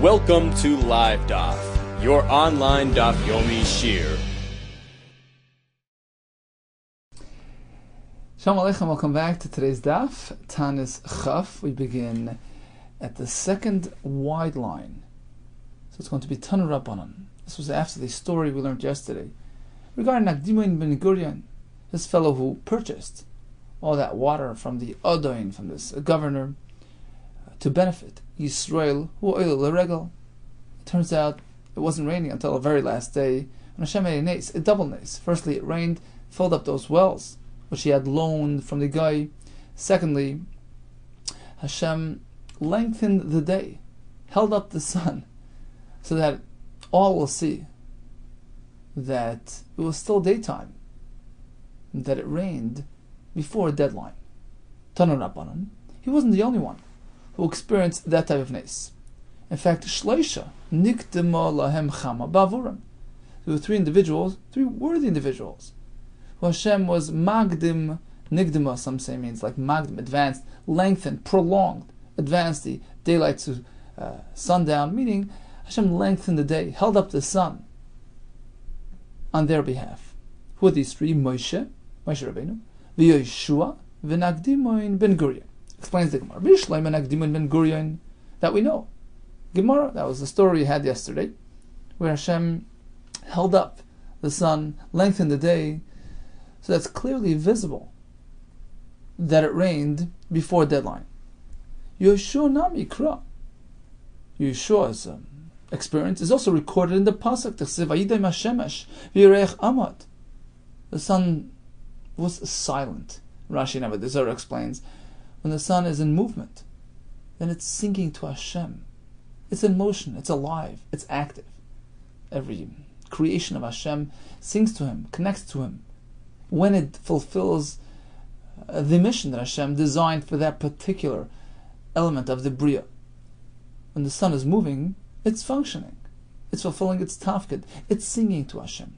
Welcome to Live Daf, your online Daf Yomi Shir. Shalom Aleichem, welcome back to today's Daf, Taanis Chaf. We begin at the second wide line. So it's going to be Tanu Rabbanan. This was after the story we learned yesterday regarding Akdimoin ben Gurion, this fellow who purchased all that water from the Odoin, from this governor, to benefit Yisrael, who oil leregel. It turns out it wasn't raining until the very last day. And Hashem made a nace, a double nace. Firstly, it rained, filled up those wells which he had loaned from the guy. Secondly, Hashem lengthened the day, held up the sun, so that all will see that it was still daytime, that it rained before a deadline. Tanu Rabbanan, he wasn't the only one who experienced that type of nace. In fact, Shleisha nikdema lahem chama bavurim. There were three worthy individuals, who Hashem was magdim nigdima. Some say means like magdim, advanced, lengthened, prolonged, advanced the daylight to sundown. Meaning, Hashem lengthened the day, held up the sun on their behalf. Who are these three? Moshe Rabbeinu, v'Yeshua, v'Nagdimoin ben Gurion. Explains the Gemara. B'Yishleim v'Nagdimoin ben Gurion, that we know. Gemara, that was the story we had yesterday, where Hashem held up the sun, lengthened the day, so that's clearly visible that it rained before deadline. Yeshua nami kra. Yeshua's experience is also recorded in the pasuk. The sun was silent. Rashi Never, the Zohar explains, when the sun is in movement, then it's singing to Hashem. It's in motion, it's alive, it's active. Every creation of Hashem sings to Him, connects to Him, when it fulfills the mission that Hashem designed for that particular element of the Bria. When the sun is moving, it's functioning, it's fulfilling its tafkid, it's singing to Hashem.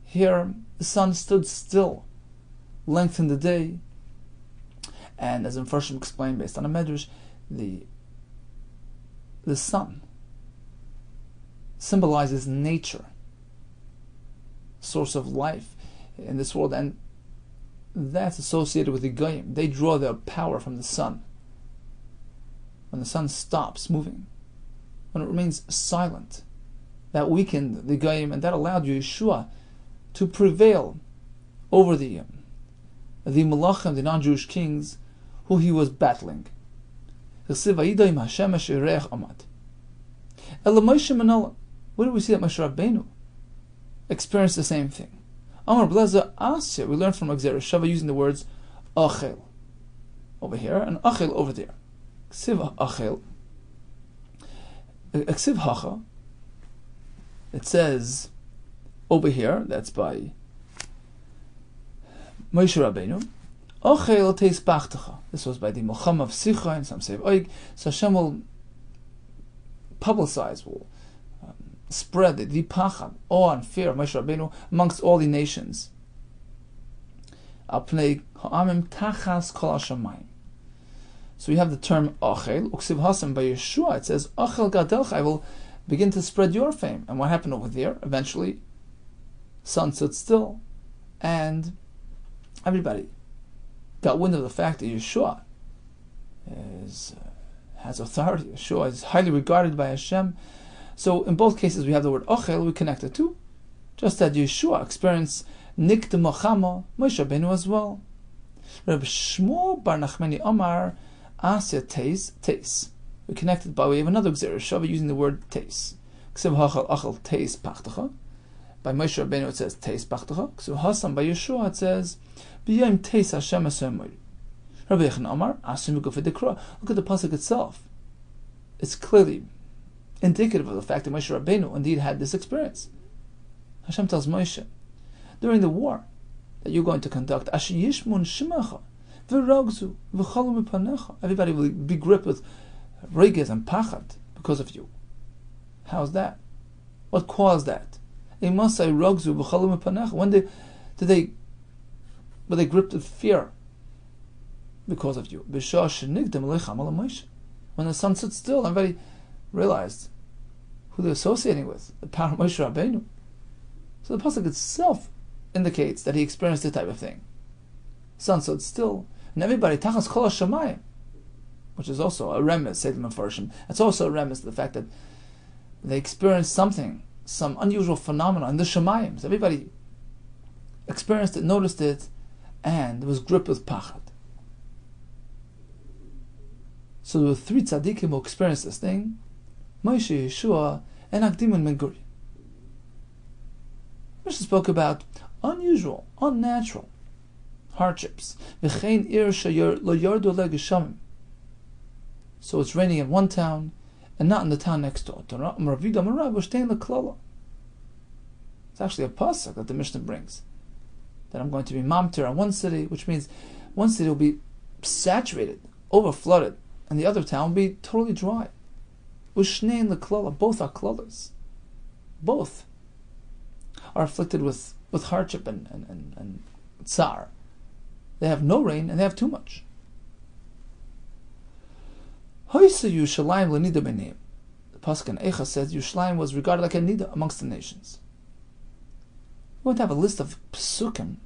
Here, the sun stood still, lengthened the day, and as Mfarshim explained based on a medrash, the sun symbolizes nature, source of life in this world, and that's associated with the Goyim. They draw their power from the sun. When the sun stops moving, when it remains silent, that weakened the Goyim, and that allowed Yeshua to prevail over the Malachim, the non-Jewish kings, who he was battling. Where do we see that Moshe Rabbeinu experienced the same thing? Amar Blaza Asya, we learned from Agzera Shava using the words Achel over here and Achel over there. Ksiv Achel, Ksiv Hacha, it says over here, that's by Moshe Rabbeinu, Ochel teis pachtecha. This was by the Milchama of Sicha, and some say Oig. So Hashem will publicize, will spread the pachad, awe and fear of Moshe Rabbeinu amongst all the nations. Al pnei ha'amim tachas kol hashamayim. So you have the term Ochel, Uksiv Hasam by Yeshua. It says Ochel gadelcha, I will begin to spread your fame. And what happened over there? Eventually, sun stood still, and everybody got wind of the fact that Yeshua has authority. Yeshua is highly regarded by Hashem. So in both cases we have the word Ochel, we connect it to, just that Yeshua experienced Nikdem Chama, Moshe Rabbeinu as well. Reb Shmuel Bar Nachmani Omar Asya Teis. We connect it by way of another Gzera Shava using the word Teis. Ksiv Hachal Achel Teis Pachtecha. By Moshe Rabbeinu it says Teis Pachtecha. Ksiv Hasam by Yeshua it says B'yayim Teis Hashem Asemoi. Rabbi Yehuda Omar Asim Yukuf Dekra. Look at the pasuk itself. It's clearly indicative of the fact that Moshe Rabbeinu indeed had this experience. Hashem tells Moshe during the war that you're going to conduct Asher Yishmun Shimacha V'Ragzu V'Chalu Mipanecha. Everybody will be gripped with regez and pachad because of you. How's that? What caused that? They must say Ragzu V'Chalu Mipanecha. When were they gripped with fear because of you? When the sun sits still, everybody realized who they're associating with, the power of Moshe Rabbeinu. So the pasuk itself indicates that he experienced this type of thing. Son, so it's still, and everybody, tachas kol hashamayim, which is also a remez, say the Mefarshim. It's also a remez to the fact that they experienced something, some unusual phenomenon in the Shemayim. So everybody experienced it, noticed it, and was gripped with pachad. So there were 3 tzaddikim who experienced this thing: Moshe, Yeshua, and Akdim and Ben Gurion. Mishnah spoke about unusual, unnatural hardships. So it's raining in one town and not in the town next door. It's actually a pasuk that the Mishnah brings, that I'm going to be mamtir on one city, which means one city will be saturated, over flooded, and the other town will be totally dry. Both are klolas. Both are afflicted with hardship and tsar. They have no rain and they have too much. The pasuk in Eicha says Yerushalayim was regarded like a nida amongst the nations. We're going to have a list of psukim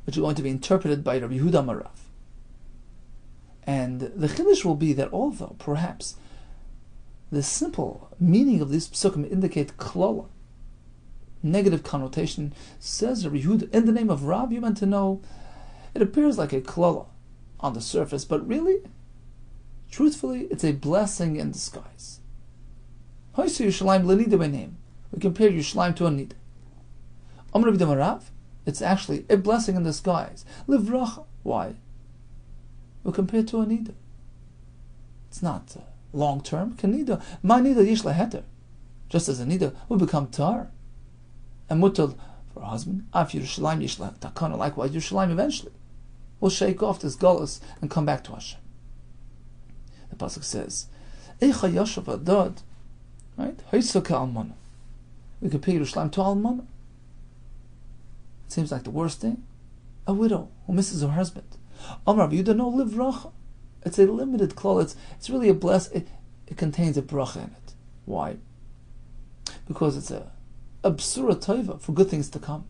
which are going to be interpreted by Rabbi Yehuda Marav. And the chiddush will be that although perhaps the simple meaning of these psukim indicate klola, negative connotation, says Rabbi Yehuda, in the name of Rav, you meant to know, it appears like a klola on the surface, but really, truthfully, it's a blessing in disguise. We compare Yerushalayim to a nida. Amr Rabbi Marav, it's actually a blessing in disguise. Livracha. Why? We compare it to a nida. It's not long term. Kanida, my nida yish laheter. Just as a nida will become tar and mutal for a husband. Af Yerushalayim yish takana. Likewise, Yerushalayim eventually will shake off this gullus and come back to Hashem. The pasuk says, "Eicha yashav adad." Right? Haisoka almana. We compare Yerushalayim to almana. It seems like the worst thing. A widow who misses her husband. Amar Rabbi Yehuda, no, live racha. It's a limited klal. It's really a bless. It contains a bracha in it. Why? Because it's a bsura tova for good things to come.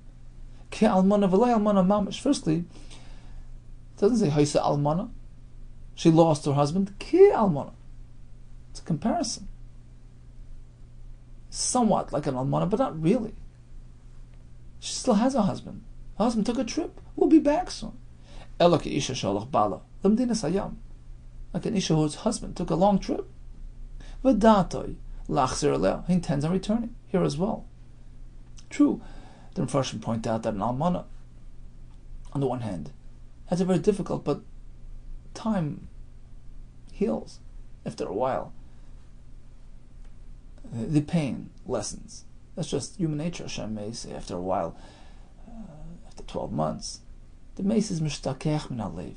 Ke almana v'lei almana mamish. Firstly, it doesn't say haisa almana. She lost her husband. Ke almana. It's a comparison. Somewhat like an almana, but not really. She still has a husband. Her husband took a trip. We'll be back soon. Ela ke isha shalach bala. Lamdinas hayam. Like an isha whose husband took a long trip. V'datoi lachzir aleh. He intends on returning here as well. True, the Mefarshim point out that an almana, on the one hand, has a very difficult, but time heals after a while. The pain lessens. That's just human nature. Hashem may say after a while, after 12 months, the mace is mishtakech min halev.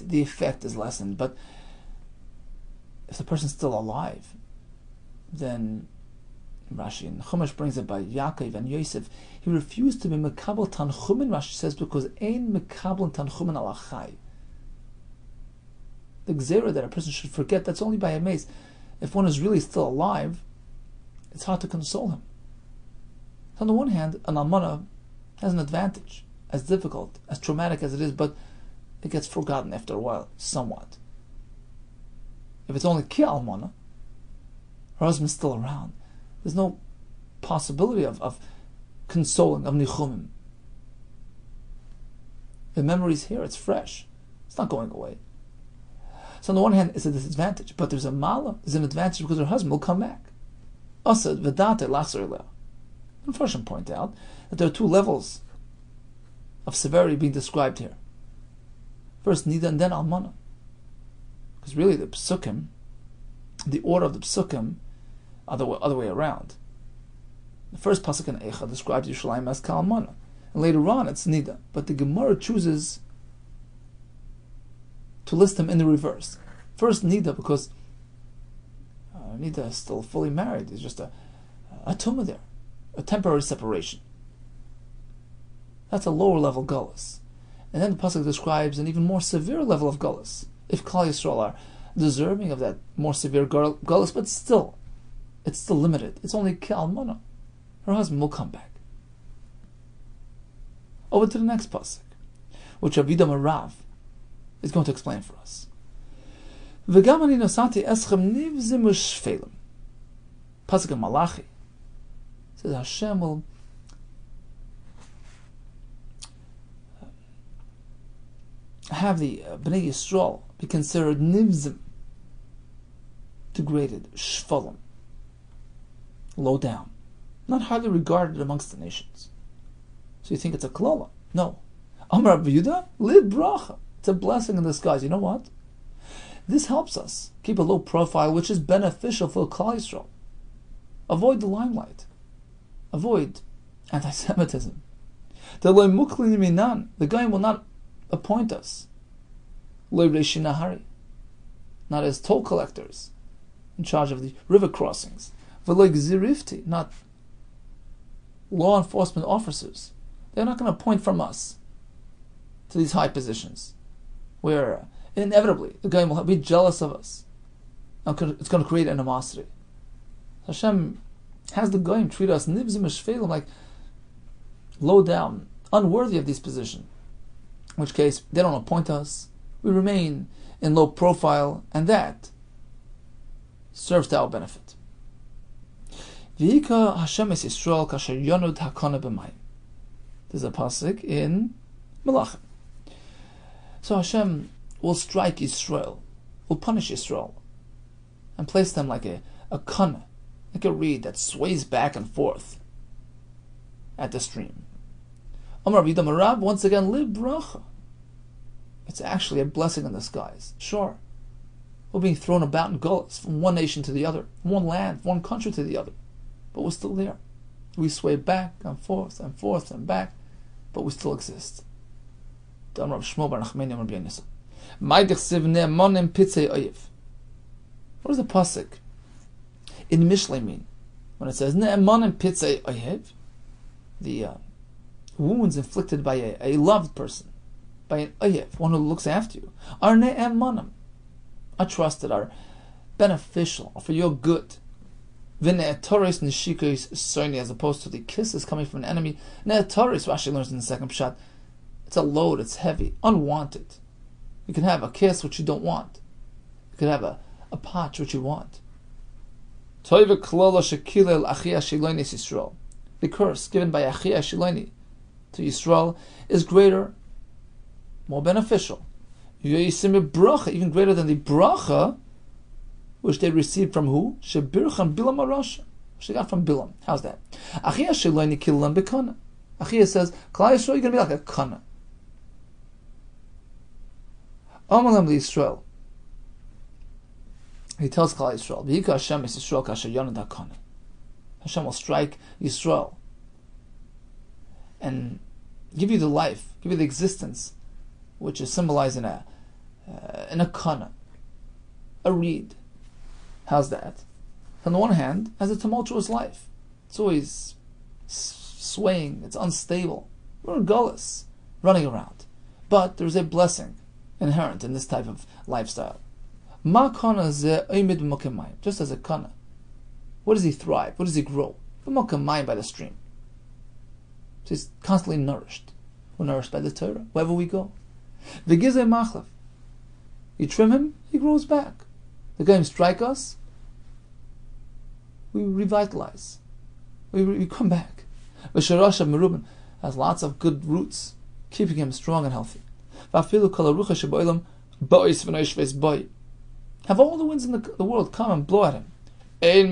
The effect is lessened. But if the person's still alive, then Rashi and Chumash brings it by Yaakov and Yosef. He refused to be mekabel tanchumin. Rashi says because ein mekabel tanchumin al achai. The gzera that a person should forget, that's only by a mace. If one is really still alive, it's hard to console him. So on the one hand, an almana has an advantage, as difficult, as traumatic as it is, but it gets forgotten after a while, somewhat. If it's only ki almana, her husband's still around, there's no possibility of consoling, of nichumim. The memory's here, it's fresh. It's not going away. So on the one hand, it's a disadvantage, but there's a mala, there's an advantage because her husband will come back. Asad v'date laser leh. And Farshim point out that there are 2 levels of severity being described here. First nida and then almana. Because really the psukim, the order of the psukim, are the other way around. The first pasuk in Eicha describes Yerushalayim as kalmana, and later on it's nida. But the Gemara chooses to list them in the reverse. First nida, because nida is still fully married. There's just a tumah there, a temporary separation. That's a lower level gullus. And then the pasuk describes an even more severe level of gullus. If Klal Yisrael are deserving of that more severe gullus, but still, it's still limited. It's only Almana. Her husband will come back. Over to the next pasuk, which Rabbi Yehuda Marav is going to explain for us. V'gam ani nosati eschem nivzim u'shfelim. Pasuk in Malachi says Hashem will have the Bnei Yisrael be considered nivzim, degraded, shfalim, low down, not highly regarded amongst the nations. So you think it's a klala? No. Amar Rabbi Yehuda, lid bracha. It's a blessing in disguise. You know what? This helps us keep a low profile, which is beneficial for Klal Yisrael. Avoid the limelight. Avoid anti-Semitism. The guy will not appoint us, not as toll collectors in charge of the river crossings, not law enforcement officers. They're not going to appoint from us to these high positions, where inevitably the guy will be jealous of us. It's going to create animosity. Hashem has the goyim treat us nivzim eshfelim, like low down, unworthy of this position. In which case, they don't appoint us. We remain in low profile, and that serves to our benefit. V'yika Hashem es Yisrael kasher yonud hakana b'mayim. There's a pasuk in Melachim. So Hashem will strike Yisrael, will punish Yisrael, and place them like a kana, like a reed that sways back and forth at the stream. Amar Rabbi Yehuda Marav, once again, live bracha. It's actually a blessing in disguise. Sure, we're being thrown about in gullus from one nation to the other, from one land, from one country to the other, but we're still there. We sway back and forth and back, but we still exist. What does the pasuk in Mishlei mean when it says ne'emanim pitzei oyev? The wounds inflicted by a loved person, by an oyev, one who looks after you, are ne'emanim, are trusted, are beneficial, are for your good. V'ne'atoris nishikos soini, as opposed to the kisses coming from an enemy. Ne'atoris, Rashi learns in the second pshat, it's a load, it's heavy, unwanted. You can have a kiss which you don't want. You can have a patch which you want. The curse given by Achia Shiloni to Yisrael is greater, more beneficial, even greater than the bracha which they received from who? Shebirchan Bilam Arasha, which they got from Bilam. How's that? Achia Shiloni Kilan Bekana. Achia says, Klal Yisrael, you're going to be like a kana. Amalam Yisrael. He tells Klal Yisrael, V'yika Hashem es Yisrael kasher yonad hakana. Hashem will strike Yisrael and give you the life, give you the existence, which is symbolized in a kana, a reed. How's that? On the one hand, has a tumultuous life. It's always swaying, it's unstable. We're in gullus, running around. But there's a blessing inherent in this type of lifestyle. Just as a kana. Where does he thrive? Where does he grow? By the stream. So he's constantly nourished. We're nourished by the Torah, wherever we go. You trim him, he grows back. The guy strike us, we revitalize. We come back. V'sharasha merubin has lots of good roots, keeping him strong and healthy. Have all the winds in the world come and blow at him. They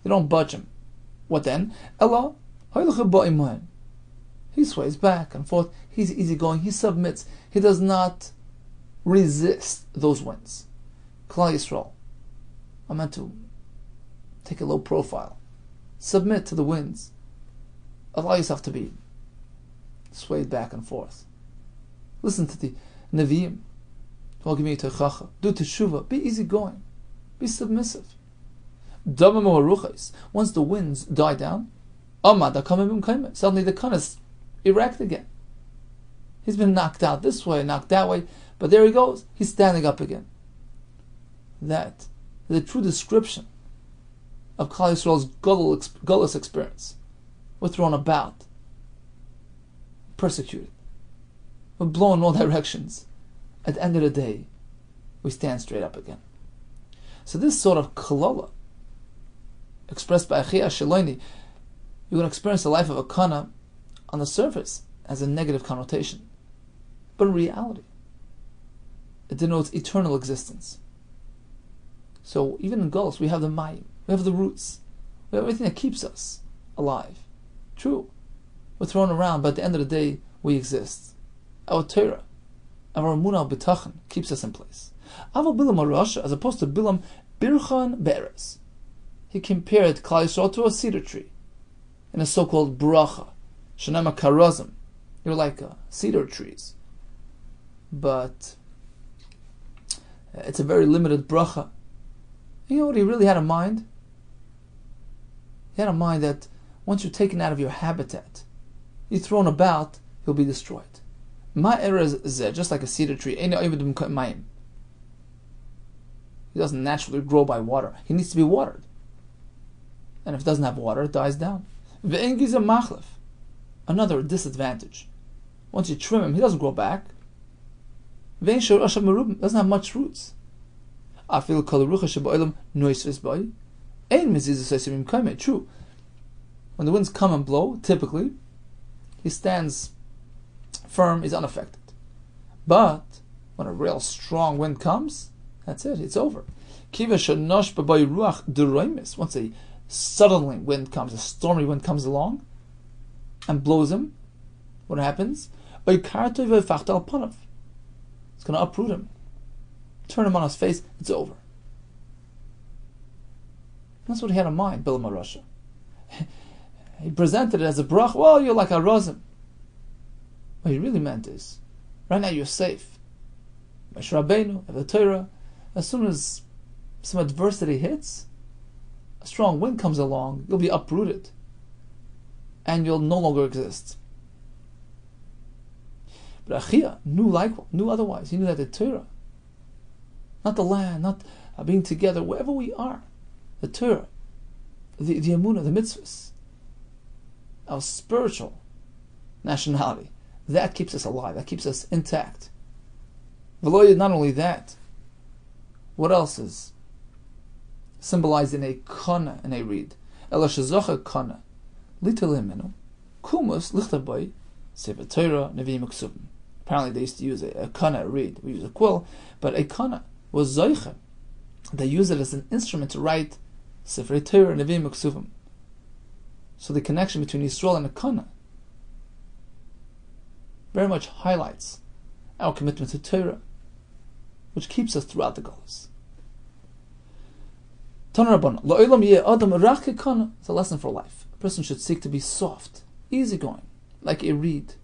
don't budge him. What then? He sways back and forth. He's easygoing. He submits. He does not resist those winds. Klal Yisrael, I'm meant to take a low profile. Submit to the winds. Allow yourself to be swayed back and forth. Listen to the Nevi'im. Do teshuvah. Be easygoing. Be submissive. Once the winds die down, suddenly the kana is erect again. He's been knocked out this way, knocked that way, but there he goes. He's standing up again. that the true description of Klal Yisrael's gullus experience. We're thrown about, persecuted, we're blown in all directions. At the end of the day, we stand straight up again. So this sort of kolola, expressed by Achia Shaloni, you're going to experience the life of a kana on the surface as a negative connotation. But in reality, it denotes eternal existence. So even in Gullus, we have the mayim, we have the roots, we have everything that keeps us alive. True, we're thrown around, but at the end of the day, we exist. Our Torah, our Emunah B'tachan, keeps us in place. Aval Bilam HaRasha, as opposed to Bilam Birchan Be'eres. He compared Klal Yisrael to a cedar tree, in a so-called bracha, Shanama Karazim. You're like cedar trees. But it's a very limited bracha. You know what he really had in mind? He had in mind that once you're taken out of your habitat, you're thrown about, you'll be destroyed. Just like a cedar tree. He doesn't naturally grow by water. He needs to be watered. And if it doesn't have water, it dies down. Another disadvantage. Once you trim him, he doesn't grow back. Doesn't have much roots. True. When the winds come and blow, typically, he stands firm, he's unaffected. But when a real strong wind comes, that's it, it's over. Once a suddenly wind comes, a stormy wind comes along and blows him, what happens? It's going to uproot him, turn him on his face, it's over. That's what he had in mind, Bilam HaRasha. He presented it as a brach. Well, you're like a rozim. What he really meant is, right now you're safe. Moshe Rabbeinu, the Torah, as soon as some adversity hits, a strong wind comes along, you'll be uprooted, and you'll no longer exist. But Achia knew otherwise. He knew that the Torah, not the land, not being together, wherever we are, the Torah, the Emunah, the mitzvahs, our spiritual nationality, that keeps us alive, that keeps us intact. Not only that, what else is symbolized in a kana, in a reed? Ela shezocha kana, litalimenu, kumus lichtaboy, sefer Torah, neviim uksubim. Apparently they used to use a kana, a reed. We use a quill, but a kana was zoicha. They use it as an instrument to write sefer Torah, neviim uksubim. So the connection between Yisrael and a kana very much highlights our commitment to Torah, which keeps us throughout the Golus. It's a lesson for life. A person should seek to be soft, easygoing, like a reed.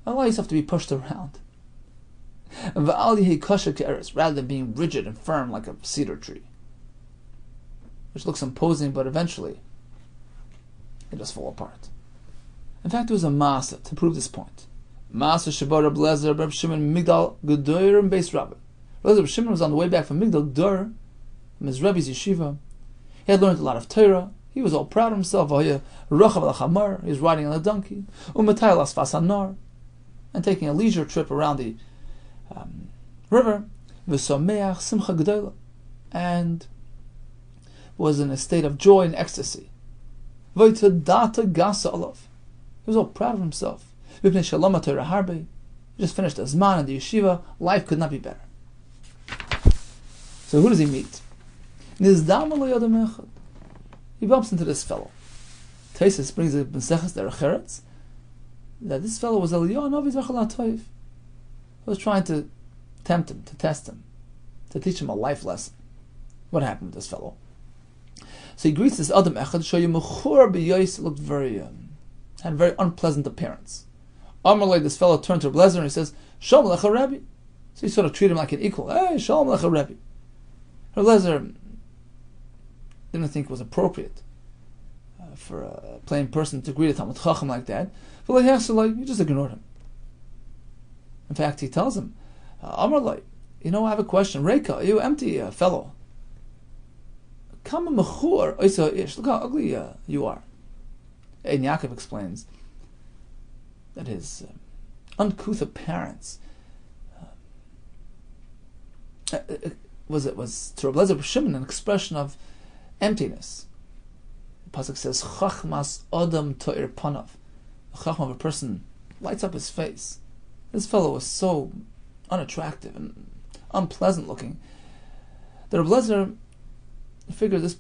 Allow yourself to be pushed around. Rather than being rigid and firm like a cedar tree, which looks imposing, but eventually it just fall apart. In fact, there was a Masa to prove this point. Masa Shabar Reb Lezer, Reb Shimon, Migdal, Gedoyer, and Beis Rabbi. Reb Shimon was on the way back from Migdal Dur, from his Rebbe's yeshiva. He had learned a lot of Torah. He was all proud of himself. He was riding on a donkey. And taking a leisure trip around the river. And was in a state of joy and ecstasy. He was all proud of himself. He just finished his man in the yeshiva. Life could not be better. So who does he meet? He bumps into this fellow. Taisus brings a B'Seches Derech that this fellow was Eliyahu Novi Zechal HaToiv. He was trying to tempt him, to test him, to teach him a life lesson. What happened with this fellow? So he greets this Adam Echad, looked very, had a very unpleasant appearance. Amalei, this fellow turned to Rebbe Lezer and he says, Shalom Lecha Rebbe. So he sort of treated him like an equal. Hey, Shalom Lecha Rebbe. Rebbe Lezer didn't think it was appropriate for a plain person to greet a Talmud Chacham like that. But he just ignored him. In fact, he tells him, Amalei, I have a question. Reika, you empty fellow. Kama mechur oisa ish. Look how ugly you are. And Yaakov explains that his uncouth appearance was to Rabbi Lezer Shimon an expression of emptiness. The pasuk says, "Chachmas Adam to'ir panav." The chachma of a person lights up his face. This fellow was so unattractive and unpleasant looking that Rabbi Lezer figured this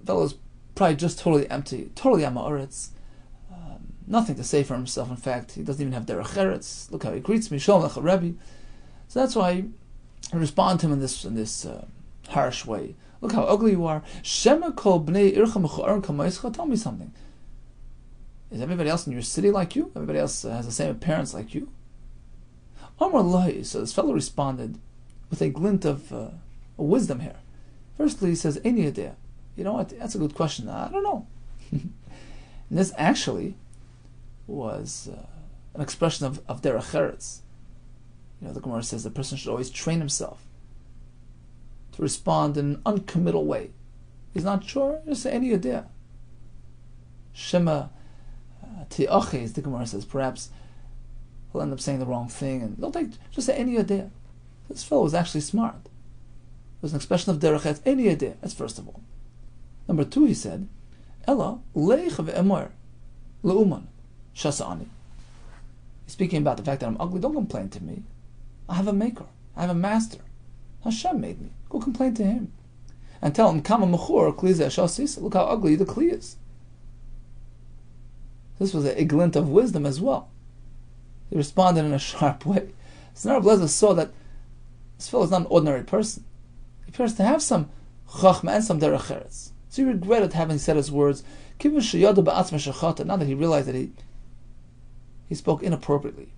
fellow is probably just totally empty, totally amaretz, nothing to say for himself. In fact, he doesn't even have derech eretz. Look how he greets me, shalom lecha Rebbe. So that's why I respond to him in this harsh way. Look how ugly you are. Shema kol bnei ircha mechu'aron kamaischa. Tell me something. Is everybody else in your city like you? Everybody else has the same appearance like you? Amar Lai. So this fellow responded with a glint of wisdom here. Firstly, he says, Eini yedea. You know what? That's a good question. I don't know. And this actually was an expression of derech eretz. You know, the Gemara says the person should always train himself to respond in an uncommittal way. He's not sure, just say Eini yedea. Shema ti'aches, the Gemara says, perhaps he'll end up saying the wrong thing, and just say Eini yedea. This fellow was actually smart. It was an expression of derech eretz, Eini yedea. That's first of all. Number two, he said, Ella leich ve'emor le'uman shasa'ani. He's speaking about the fact that I'm ugly. Don't complain to me. I have a maker. I have a master. Hashem made me. Go complain to him. And tell him, Kama mechur kli zeh shasis. Look how ugly the kli is. This was a glint of wisdom as well. He responded in a sharp way. So now Rabbi Lezer saw that this fellow is not an ordinary person. He appears to have some chachma and some derech eretz. So he regretted having said his words. Now that he realized that he spoke inappropriately.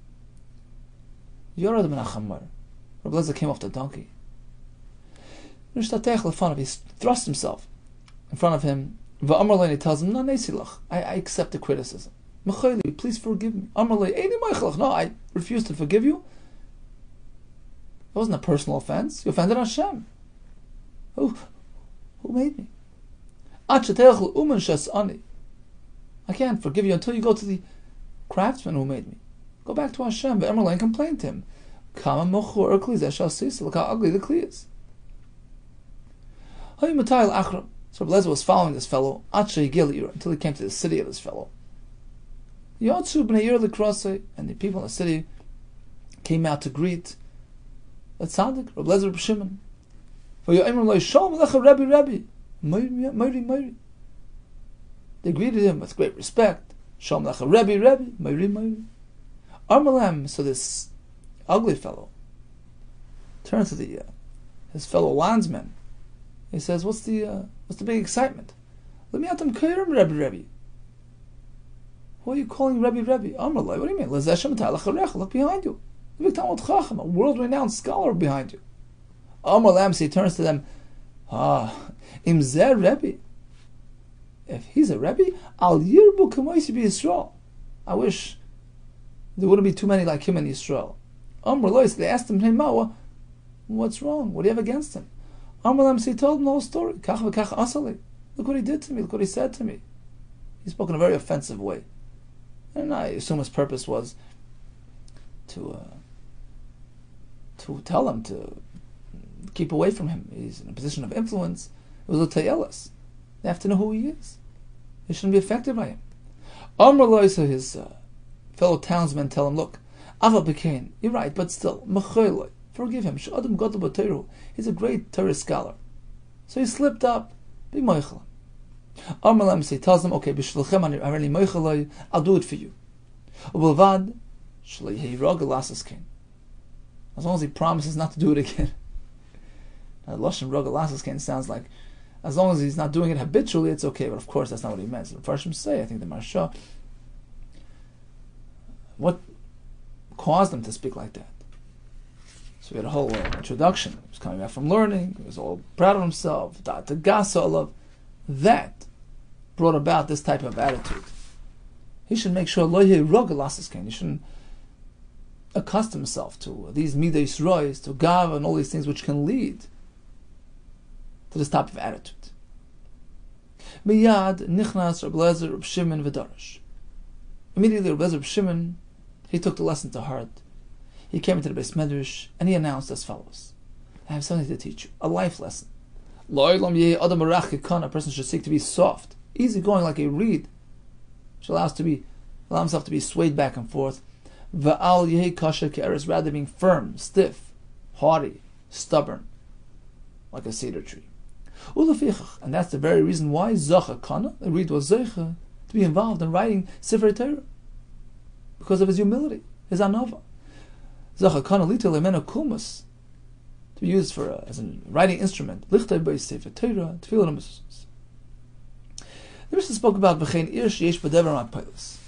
Yorad min hachamar. Rabbi Lezer came off the donkey. He thrust himself in front of him. And he tells him, I accept the criticism. Please forgive me. No, I refuse to forgive you. It wasn't a personal offense. You offended Hashem. Who made me? I can't forgive you until you go to the craftsman who made me. Go back to Hashem and complain to him. Look how ugly the kli is. So Rabbi Lezer was following this fellow until he came to the city of this fellow. And the people in the city came out to greet the tzaddik, Rabbi Lezer Shimon. They greeted him with great respect. So this ugly fellow turned to his fellow landsmen. He says, "What's the big excitement? Let me atam kairam Rebbe. Who are you calling Rebbe? Amalai, what do you mean? Look behind you. A world-renowned scholar behind you. Amalam, so he turns to them. Imzer Rebbe. If he's a Rebbe, al yirbu kamoisi be Yisrael. I wish there wouldn't be too many like him in Yisrael. Amrlois, they asked him, hey, what's wrong? What do you have against him? Amrlam, so he told them the whole story. Kach v'kach asali. Look what he did to me. Look what he said to me. He spoke in a very offensive way. And I assume his purpose was to tell them to keep away from him. He's in a position of influence. It was a tayelis. They have to know who he is. They shouldn't be affected by him. Amrloi, so his fellow townsmen tell him, look, Ava Bekain, you're right, but still, Mecholoi, forgive him. Sh'adam gadol b'Torah. He's a great Torah scholar. So he slipped up. Be moichel. Amrlam, so he tells them, okay, b'shulchem areli moicheloi, I'll do it for you. Ubelvad, shlei heirog elasas kain. As long as he promises not to do it again. Now, Lashon rog elasas kain sounds like, as long as he's not doing it habitually, it's okay. But of course, that's not what he meant. So the Farshim say, I think the Marsha, what caused him to speak like that? So we had a whole introduction. He was coming back from learning. He was all proud of himself. That brought about this type of attitude. He should make sure he shouldn't accustom himself to these midas rois, to gav, and all these things which can lead to this type of attitude. Miyad nichnas Rabbi Lezer Rabbi Shimon v'darash. Immediately Rabbi Lezer Rabbi Shimon, he took the lesson to heart. He came into the Beis Medrash and he announced as follows: I have something to teach you, a life lesson. A person should seek to be soft, easygoing like a reed, should allow himself to be swayed back and forth. Rather being firm, stiff, haughty, stubborn, like a cedar tree. And that's the very reason why Zacha Kana, the reed was Zeicha, to be involved in writing Sefer Torah, because of his humility, his anava. Zacha Kana lita lemena kulmus, to be used as a writing instrument. Lichtay by Sefer Torah, tefillah mitzvos. The Mishnah spoke about v'chein ir sheyesh b'dever ma'pilos,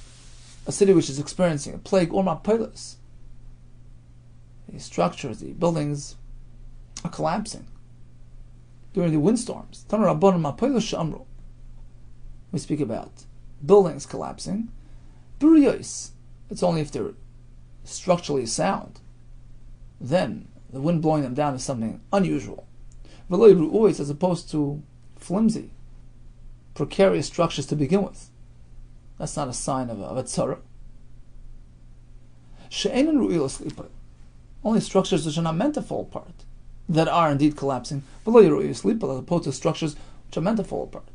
a city which is experiencing a plague or ma'pilos. The structures, the buildings are collapsing during the windstorms. We speak about buildings collapsing. Buriyos, it's only if they're structurally sound. Then the wind blowing them down is something unusual. As opposed to flimsy, precarious structures to begin with. That's not a sign of a tzara. Only structures which are not meant to fall apart, that are indeed collapsing, as opposed to structures which are meant to fall apart.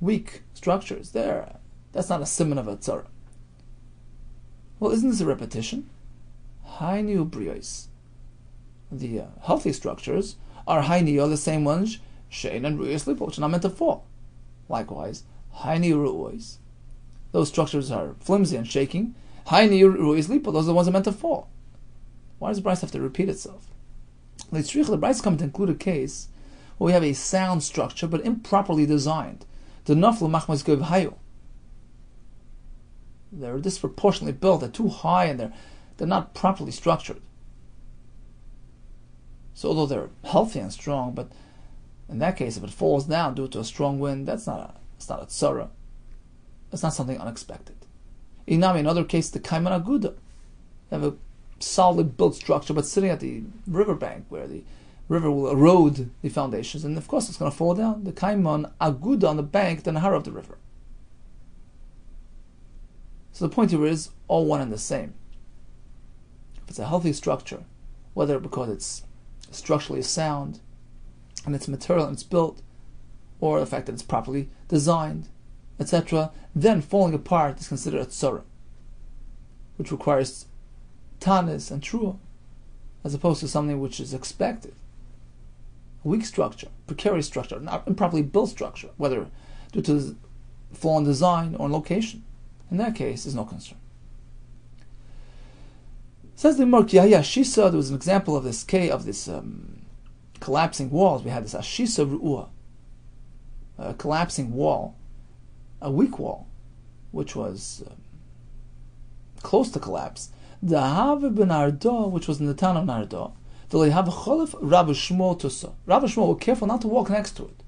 Weak structures, that's not a siman of a tzara. Well, isn't this a repetition? Hainu briyos. The healthy structures are hainu, the same ones, she'en and ru'os lipa, which are not meant to fall. Likewise, hainu ru'os. Those structures are flimsy and shaking. Hainu ru'os lipa, those are the ones that are meant to fall. Why does the Bryce have to repeat itself? The Bryce come to include a case where we have a sound structure but improperly designed. The naflu machmas gov hayu. They're disproportionately built, they're too high, and they're not properly structured. So although they're healthy and strong, but in that case, if it falls down due to a strong wind, it's not a tzara. It's not something unexpected. In other cases, the kaiman aguda. You have a solidly built structure, but sitting at the riverbank where the river will erode the foundations, and of course it's going to fall down. The kaiman aguda on the bank, the nahar of the river. So the point here is all one and the same. If it's a healthy structure, whether because it's structurally sound and its material and it's built, or the fact that it's properly designed, etc., then falling apart is considered a tzara, which requires Taanis and Trua, as opposed to something which is expected. A weak structure, precarious structure, not improperly built structure, whether due to flaw in design or in location. In that case, there's no concern. Says the Mark Yahya Shisa, there was an example of this collapsing walls. We had this Ashisa Ru'ua, a collapsing wall, a weak wall, which was close to collapse. The Have ben Arda, which was in the town of Narda, the have a cholif Rabbi Shmuel Tusa. Rabbi Shmuel were careful not to walk next to it,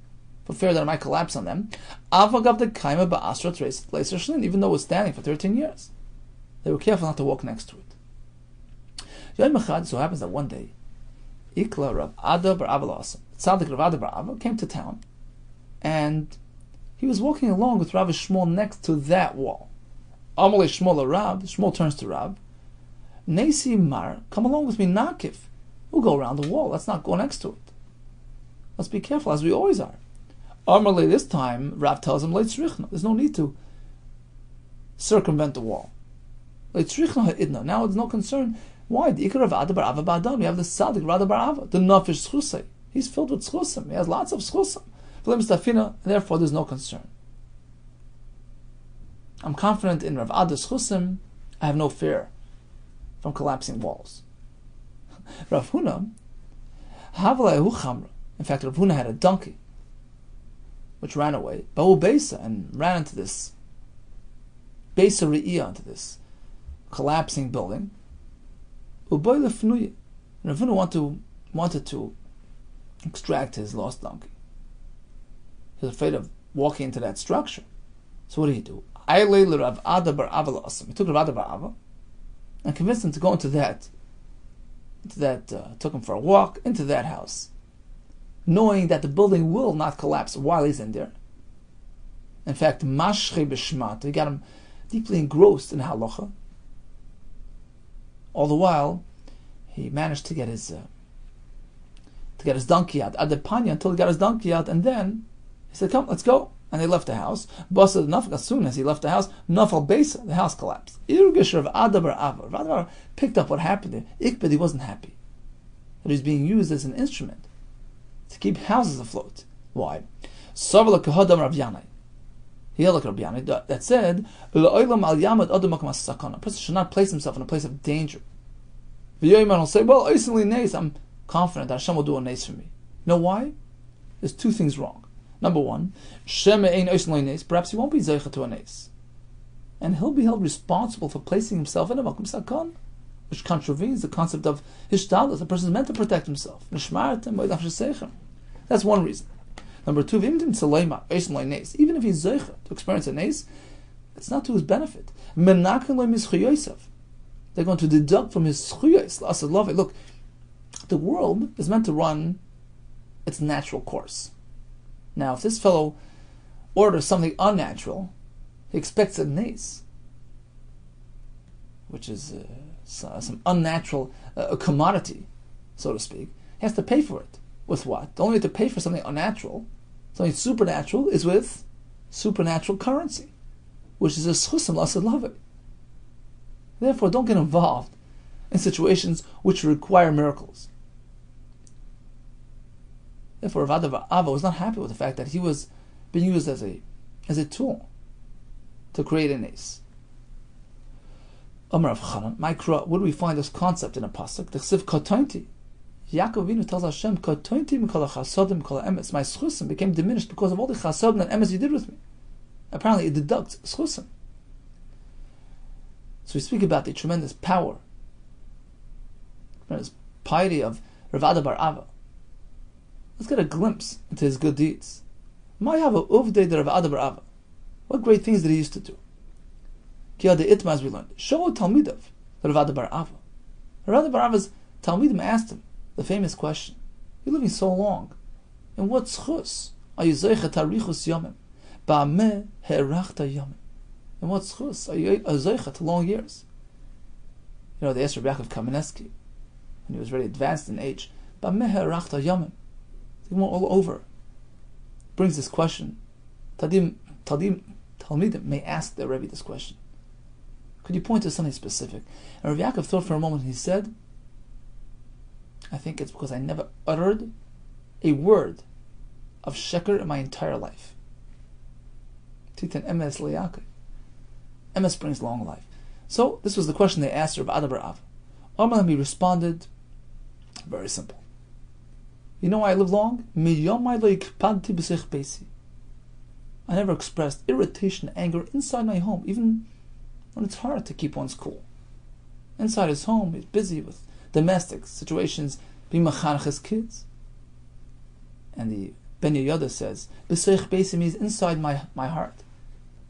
for fear that it might collapse on them. Avagav the kaima ba'asra trace place shlin, even though it was standing for 13 years. They were careful not to walk next to it. Yom Echad, so happens that one day, Ikla Rav Ada bar Ava Lasam, Tzaddik Rav Ada bar Ava came to town, and he was walking along with Rabbi Shmuel next to that wall. Amalei Shmuel Rab, Shmuel turns to Rab, Nasi Mar, come along with me, Nakif. We'll go around the wall. Let's not go next to it. Let's be careful, as we always are. Amalei, this time, Rab tells him, Leitzrichna. There's no need to circumvent the wall. Leitzrichna ha'idna. Now it's no concern. Why? The Ikar of Ada bar Ava ba'adam. We have the Sadik Rada bar Ava, the Nafish Schusay. He's filled with Schusim. He has lots of Schusim. Therefore, there's no concern. I'm confident in Rav Ada's Schusim. I have no fear from collapsing walls. Rav Huna, Havalayahu Chamra. In fact, Rav Huna had a donkey which ran away, Ba'u Beisa, and ran into this Beisa Re'iyah, into this collapsing building. Uboy Lefnuye. Rav Huna wanted to extract his lost donkey. He was afraid of walking into that structure. So what did he do? Rav Ada bar Ava Lasam. He took Rav Ada bar Ava and convinced him to go into that, took him for a walk into that house, knowing that the building will not collapse while he's in there. In fact, mashche b'shmat, he got him deeply engrossed in halacha. All the while, he managed to get his donkey out, adepanya, until he got his donkey out, and then he said, "Come, let's go." And they left the house. As soon as he left the house, nafal beisa, the house collapsed. Irgish of Adabar Ava. Rav Adabar picked up what happened there. Ikbed, he wasn't happy that he was being used as an instrument to keep houses afloat. Why? Savala kahadam Rav Yanai. He held like Rav Yanai that said, a person should not place himself in a place of danger. V'yoyman will say, well, I'm confident that Hashem will do a nace for me. You know why? There's two things wrong. Number one, perhaps he won't be zeicha to a nace, and he'll be held responsible for placing himself in a makom sakon, which contravenes the concept of hishtadlus. A person is meant to protect himself. That's one reason. Number two, even if he's zeicha to experience a nace, it's not to his benefit. They're going to deduct from his schuyos. Look, the world is meant to run its natural course. Now, if this fellow orders something unnatural, he expects a nace, which is some unnatural commodity, so to speak. He has to pay for it. With what? The only way to pay for something unnatural, something supernatural, is with supernatural currency, which is a schusam l'asad lavei. Therefore, don't get involved in situations which require miracles. Therefore, Rav Ava was not happy with the fact that he was being used as a tool to create a nace. Amar Rav Chanan, Ma'ikra, where do we find this concept in a pasuk? The chsiv kotointi. Yaakov Avinu tells Hashem, kotointi mikol chasodim mikol emes. My schusim became diminished because of all the chasodim and emes you did with me. Apparently, it deducts schusim. So we speak about the tremendous power, tremendous piety of Rav Adabar Ava. Let's get a glimpse into his good deeds. What great things did he used to do? As we learned, Show Talmidav, Rav Adabar Ava. Rav Adabar Ava's Talmidim asked him the famous question: "You're living so long, in what schus are you zeicha tarichus yomim? Ba'ameh he'erachta yomim? In what schus are you zeicha to long years?" You know, they asked Rabbi Yaakov Kamenetsky when he was very advanced in age. Ba'ameh he'erachta yomim. He went all over. Brings this question. Talmidim may ask their Rebbe this question. Could you point to something specific? And Rabbi Yaakov thought for a moment and he said, I think it's because I never uttered a word of sheker in my entire life. Titan emes le'Yaakov. Emes brings long life. So this was the question they asked Rabbi Adabar Av. Omar, he responded, very simple. You know why I live long? I never expressed irritation, anger inside my home, even when it's hard to keep one's cool. Inside his home, he's busy with domestic situations, being machanech his kids. And the Ben Yehuda says, B'seich beisi means inside my heart,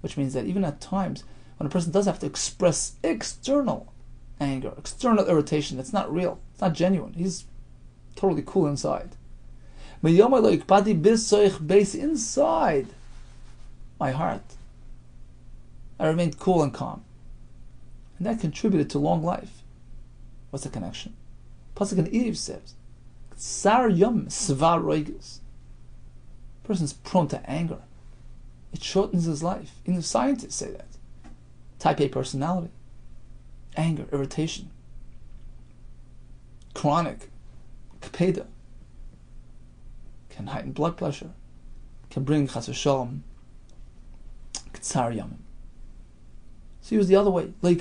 which means that even at times when a person does have to express external anger, external irritation, that's not real, it's not genuine, he's totally cool inside. Inside my heart, I remained cool and calm. And that contributed to long life. What's the connection? Pasuk in Eve says, Sar yom svar roigus. Person's prone to anger. It shortens his life. Even the scientists say that. Type A personality. Anger, irritation. Chronic. Kapeda. Can heighten blood pressure. Can bring chas v'shalom. Ktsar yamim. So he was the other way. I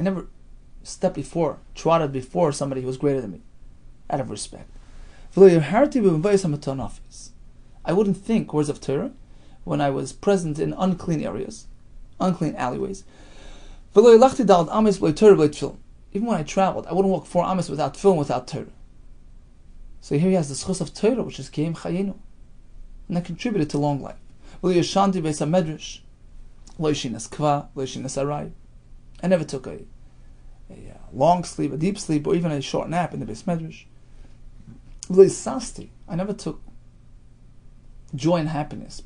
never stepped before, trotted before somebody who was greater than me, out of respect. I wouldn't think words of Torah when I was present in unclean areas, unclean alleyways. Even when I traveled, I wouldn't walk 4 amas without film, without Torah. So here he has the schus of Torah, which is Keim Chayinu, and that contributed to long life. I never took a long sleep, a deep sleep, or even a short nap in the Beis Medrash. I never took joy and happiness.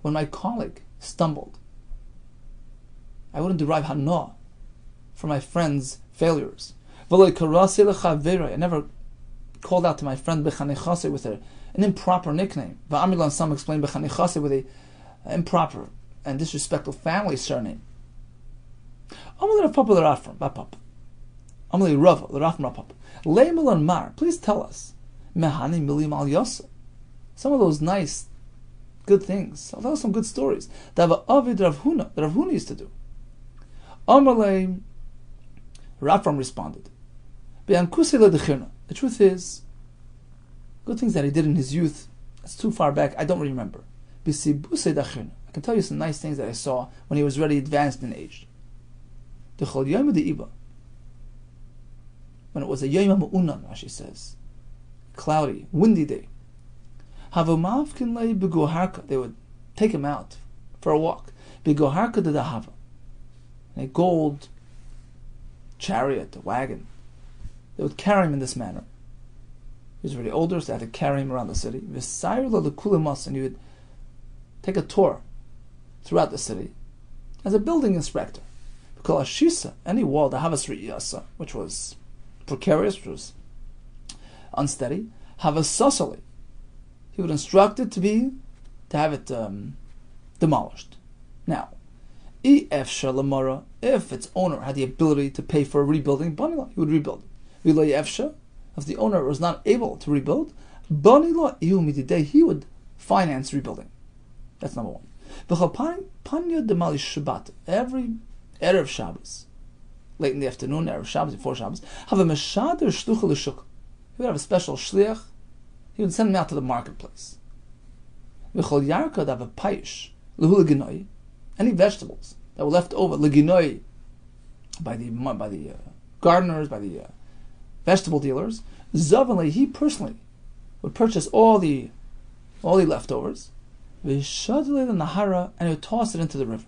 When my colleague stumbled, I wouldn't derive hana from my friend's failures. I never called out to my friend b'chanichase with an improper nickname. Some explain b'chanichase with an improper and disrespectful family surname. Please tell us some of those nice, good things. I'll tell us some good stories that Rav Huna used to do. Amalei, Rafram responded, the truth is, good things that he did in his youth, it's too far back, I don't remember. I can tell you some nice things that I saw when he was already advanced in age. When it was a Yom Ha'unan, Rashi says, cloudy, windy day, they would take him out for a walk. In a gold chariot, a wagon. They would carry him in this manner. He was already older, so they had to carry him around the city. And he would take a tour throughout the city as a building inspector. Because Ashisa, any wall, the Havas Riyasa, which was precarious, which was unsteady, Havas Sasali, he would instruct it to have it demolished. Now, if its owner had the ability to pay for a rebuilding, he would rebuild it. If the owner was not able to rebuild, he would finance rebuilding. That's number one. Every Erev Shabbos, late in the afternoon, Erev Shabbos, before Shabbos, he would have a special shliach. He would send him out to the marketplace. Any vegetables that were left over by the gardeners, by the vegetable dealers, he personally would purchase all the leftovers, and he would toss it into the river.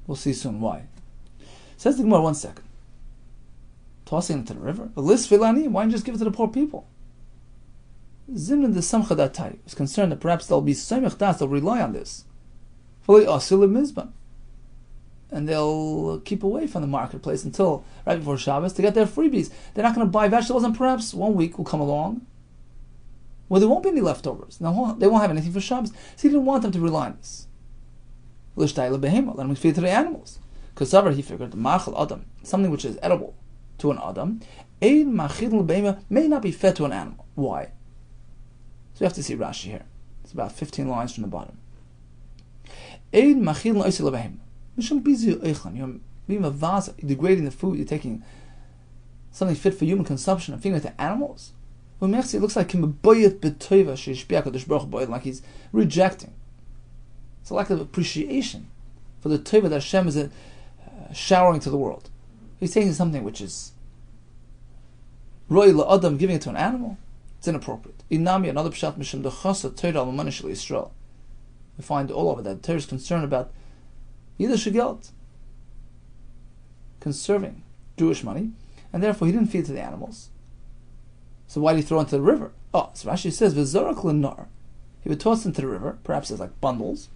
We'll see soon why. Says the Gemara, 1 second. Tossing it into the river? Why don't you just give it to the poor people? Zimran the Samcha Datai was concerned that perhaps they'll be Samech Das, they'll rely on this. And they'll keep away from the marketplace until right before Shabbos to get their freebies. They're not going to buy vegetables, and perhaps 1 week will come along where there won't be any leftovers. They won't have anything for Shabbos. So he didn't want them to rely on this. Let them feed to the animals. Because he figured, something which is edible to an Adam, may not be fed to an animal. Why? So you have to see Rashi here. It's about 15 lines from the bottom. You're being a vasa, you're degrading the food, you're taking something fit for human consumption and feeding it to animals. It looks like like he's rejecting. It's a lack of appreciation for the teva that Hashem is showering to the world. He's taking something which is roy la'adam, giving it to an animal. It's inappropriate. Inami, another pshat mishum dechasa Torah al Mamanish Yisrael. We find all over that Torah is concerned about Yiddish Geld, conserving Jewish money, and therefore he didn't feed it to the animals. So why did he throw it into the river? So Rashi says v'zorak l'nar. He would toss it into the river, perhaps as like bundles.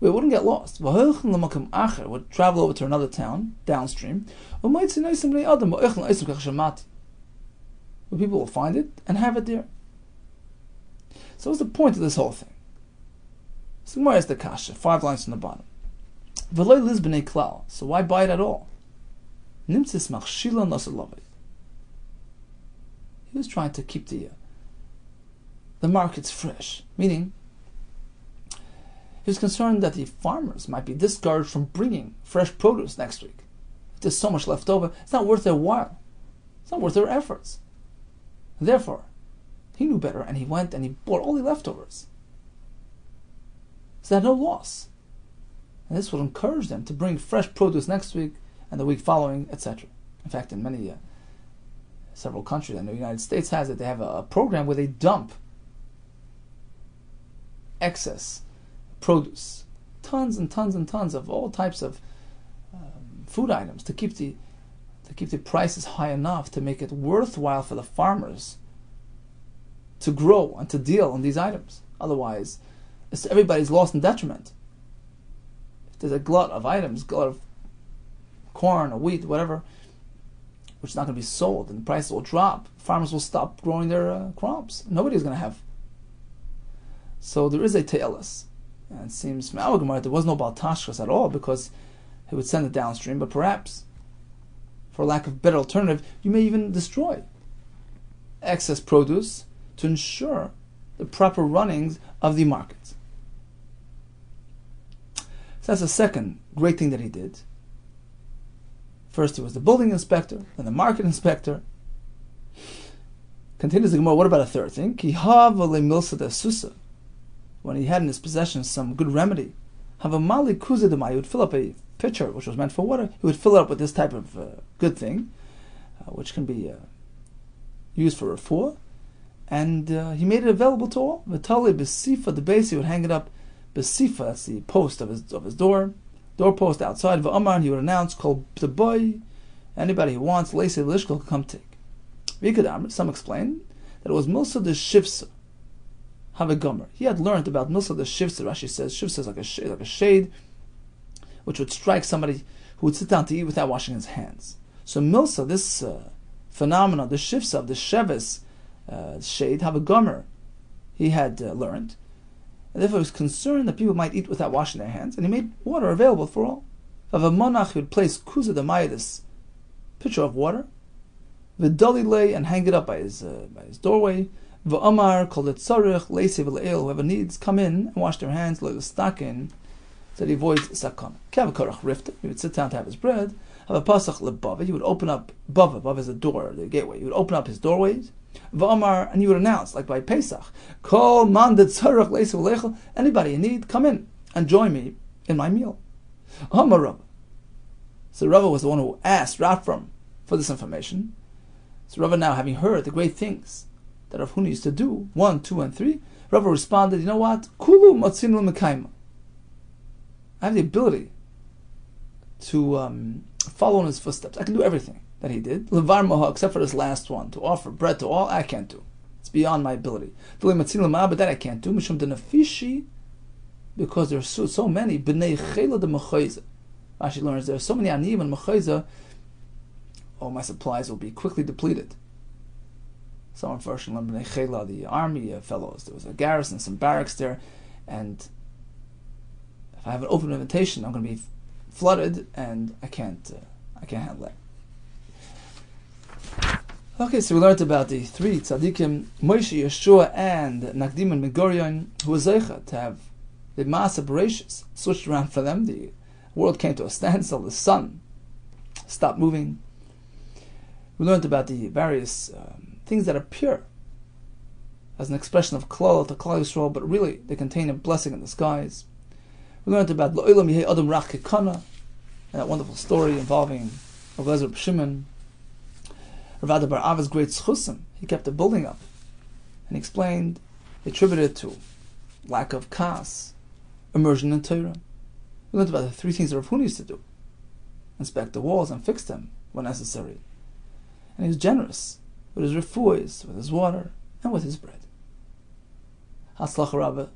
It wouldn't get lost. Would travel over to another town downstream. Where people will find it and have it there. So what's the point of this whole thing? So Gemara is the kasha, 5 lines from the bottom. So why buy it at all? He was trying to keep the markets fresh, meaning he was concerned that the farmers might be discouraged from bringing fresh produce next week. If there's so much left over, it's not worth their while. It's not worth their efforts. And therefore, he knew better, and he went and he bought all the leftovers. So they had no loss. And this would encourage them to bring fresh produce next week and the week following, etc. In fact, in many several countries, and the United States has it, they have a program where they dump excess produce, tons and tons and tons of all types of food items to keep the prices high enough to make it worthwhile for the farmers to grow and to deal in these items. Otherwise, everybody's lost and detriment. If there's a glut of items, glut of corn or wheat, whatever, which is not going to be sold, and the prices will drop, farmers will stop growing their crops. Nobody's going to have. So there is a te'elis. And it seems from our Gemara there was no Baal Tashchas at all, because he would send it downstream, but perhaps, for lack of better alternative, you may even destroy excess produce to ensure the proper runnings of the markets. So that's the second great thing that he did. First he was the building inspector, then the market inspector. Continues the Gemara, what about a third thing? Ki hava le milsa de susa. When he had in his possession some good remedy, have a mali kuzidamai, he would fill up a pitcher which was meant for water, he would fill it up with this type of good thing, which can be used for refuah, and he made it available to all. V'tali b'sifa, the base, he would hang it up, b'sifa, that's the post of his doorpost outside, v'amar, and he would announce, called the boy, anybody who wants, leisei lishkol, can come take. V'ikadam, some explain that it was milsa de shivsa, have a gomer. He had learned about milsa de shivsa. Rashi says shivsa is like a shade, which would strike somebody who would sit down to eat without washing his hands. So milsa, this phenomenon, the shivsa of the shevis shade, have a gomer, he had learned, and therefore he was concerned that people might eat without washing their hands, and he made water available for all. Of a monach, he would place kuza damaya, this pitcher of water, v'dalilei, and hang it up by his doorway. V'amar, called it tzarich, leisi v'le'el, whoever needs, come in and wash their hands, le'estakin, so that he avoids sakon. Kavakorach rifta, he would sit down to have his bread. Have a pasach lebava, he would open up, bava is the door, the gateway, he would open up his doorways. V'amar, and he would announce, like by Pesach, kol man de tzarich, leisi v'le'el, anybody in need, come in and join me in my meal. Amar Rabba. So Rabba was the one who asked Rafram for this information. So Rabba, now having heard the great things that Rav Huna used to do, 1, 2, and 3, Rabba responded, you know what? Kulu matzinu l'mekayma. I have the ability to follow in his footsteps. I can do everything that he did. Levar moha, except for this last one, to offer bread to all, I can't do. It's beyond my ability. But that I can't do. Mishum denafishi, because there are so many. B'nei chela de mechayza. Rashi learns there are so many aniyim and mechayza. Oh, my supplies will be quickly depleted. Some unfortunately, B'nei chela, the army fellows, there was a garrison, some barracks there, and if I have an open invitation, I'm going to be flooded, and I can't handle it. Okay, so we learned about the three tzaddikim, Moshe, Yeshua, and Nakdim and Megorion, who was zeicha to have the Maaseh Bereshis switched around for them. The world came to a standstill. The sun stopped moving. We learned about the various things that are pure as an expression of klal to Klal Yisrael, but really they contain a blessing in disguise. We learned about Lo'ilam Yehei Adam Rach Kekana, that wonderful story involving Rav Shimon. Rav Ada Bar Ava's great schusim, he kept the building up, and he explained, he attributed it to lack of kas, immersion in Torah. We learned about the three things that Rav Huna used to do: inspect the walls and fix them when necessary. And he was generous with his refuahs, with his water, and with his bread. Hatzlacha Rabbah.